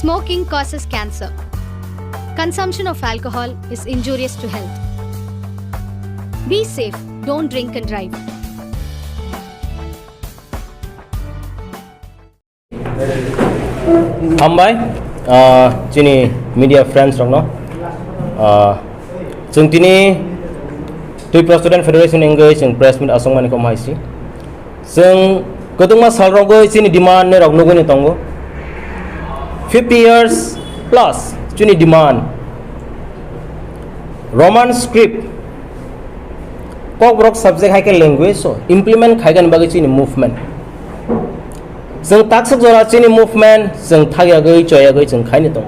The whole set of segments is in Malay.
Smoking causes cancer. Consumption of alcohol is injurious to health. Be safe, don't drink and drive. Hambai, Chini media friends rong no. Chung tini Tripura Student Federation engage in press meet asong mani kom haisi. Chung ketung mas hal rong go chini demand ne rong nugo ni tongo. 50 years plus chini demand. Roman script. KOKBOROK subject hai ke language so implement khai gan bagi chini movement. Seng taksak zora chini movement seng thagya goi choya goi seng khai ni tong.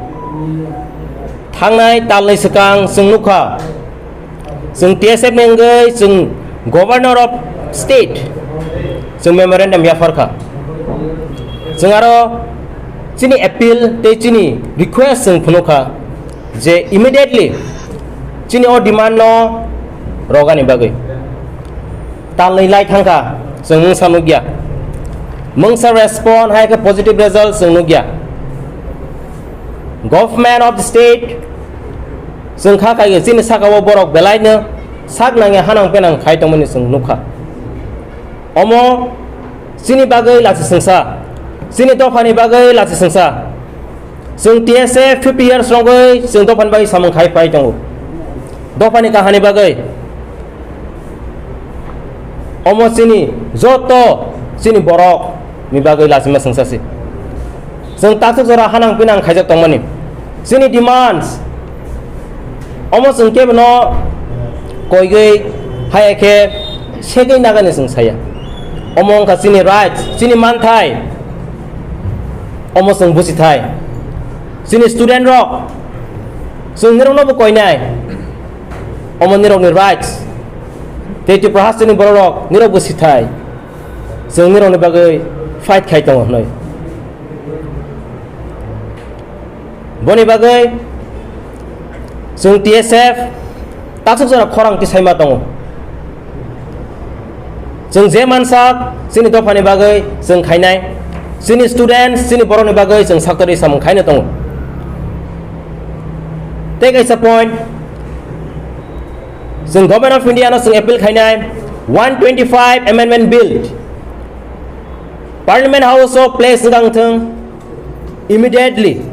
Thangnai talnai sekang seng nukha. Seng TSF nengai seng governor of state seng memorandum ya farka. Seng aro chini appeal te chini request seng phunukha je immediately chini o demand no rogani bagai. Talnai lai thangka seng mungsa nugya. Mungsa respond hai ke positive result seng nugya. Government of the state seng kha kai sini sakawo borok belai ne sak nangya hanang penang khai tongmani seng nukha. Omo sini bagai lati sengsa. Sini tofani bagai lati sengsa. Seng TSA 50 years rongoi seng tofan bagai samang khai pai tongo. Tofani kahani bagai. Omo sini joto sini borok mi bagai lati sengsa si. Seng taksak zora hanang penang khai jak tongmani. Sini demands. Omo seng ke beno koi gei hai ke segai nagane seng saya. Omo ka sini rights sini manthai. Omo seng busi thai. Sini student rock. Seng nirong no koi nai. Omo nirong ni rights. Te prahas sini borok nirong busi thai. Seng nirong ni bagai fight khai tong noi. Boni bagai sung TSF taksak zara khorang ti saima tongo. Sung je mansak sini tofani bagai sung khainai. Sini students sini boroni bagai sung saktori samung khaina tongo. Take as a point sung Government of India no sung appeal khainai 125 amendment bill. Parliament House so place ngang thung immediately.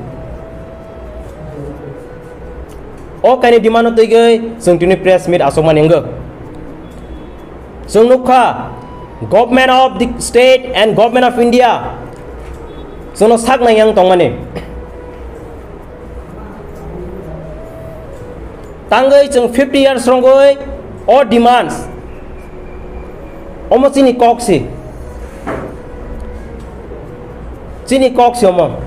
O kani demand to gei sung tuni press meet asok manengga. Sung nukha government of the state and government of India sung no sak nang yang tong mane. Tangai sung 50 years rongoi or demands. Omo sini koksi. Sini koksi omo.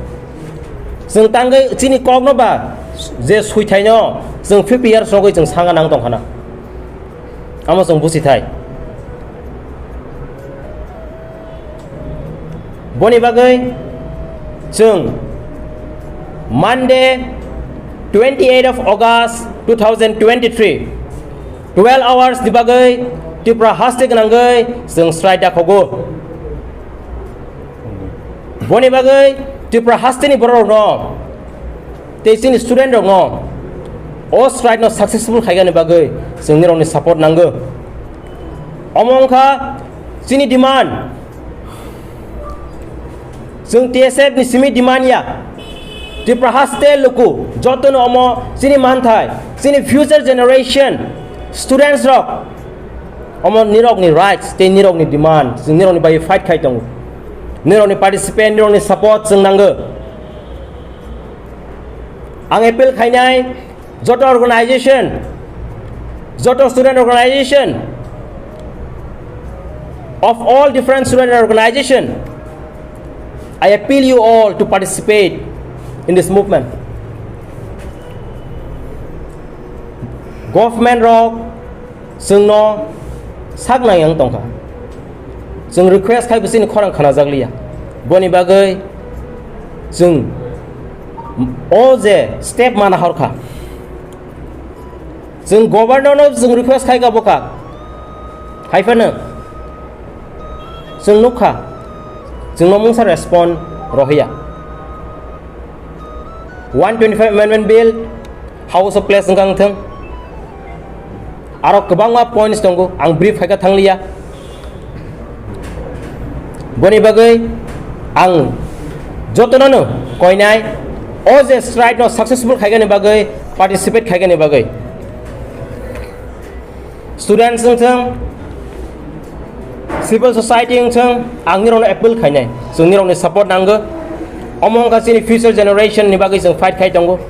Sung tangai sini kok no ba. Je sui thai no sung 50 years rongoi sung sanga nang tong khana. Amo sung busi thai. Boni bagai sung Monday 28 of August 2023 12 hours di bagai Tripura hastik nangai sung strike da khogo. Boni bagai Tripura hastini borok no te sini student rong no o strike no successful khaigani bagai sung nirong ni support nanggo. Omongkha sini demand sung TSF ni simi demand ya Tripura haste luku joto no omo sini manthai sini future generation students rok omo nirok ni rights te nirok ni demand sung nirok ni bai fight khai tong nirok ni participate nirok ni support sung nanggo. Ang appeal khainai joto organization joto student organization of all different student organization I appeal you all to participate in this movement. Government rock sung no sak nang yang tongka sung request khai bisin khorang khana jaglia boni bagai sung o je step mana horkha sung governor no sung request khai ka boka haifana sung nukha sung no mungsa respond rohia 125 Amendment Bill House of Place ngang thang aro kebangma points donggo ang brief haika thanglia boni bagai ang jotonono koinai oje strike no successful haika ni bagai participate haika ni bagai students thang civil society thang ang nirong appeal khainai so nirong support nanggo omong kasini future generation ni bagai sing fight khai tongo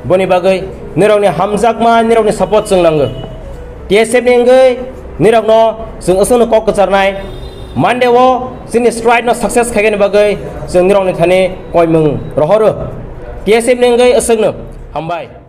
boni bagai nirong ni hamjakma nirong ni support sing nanggo TSF ni ngai nirong no sing asung no kok kacharnai mandewo sini strike no success khai ni bagai sing nirong ni thane koimung rohoro TSF ni ngai asung no hambai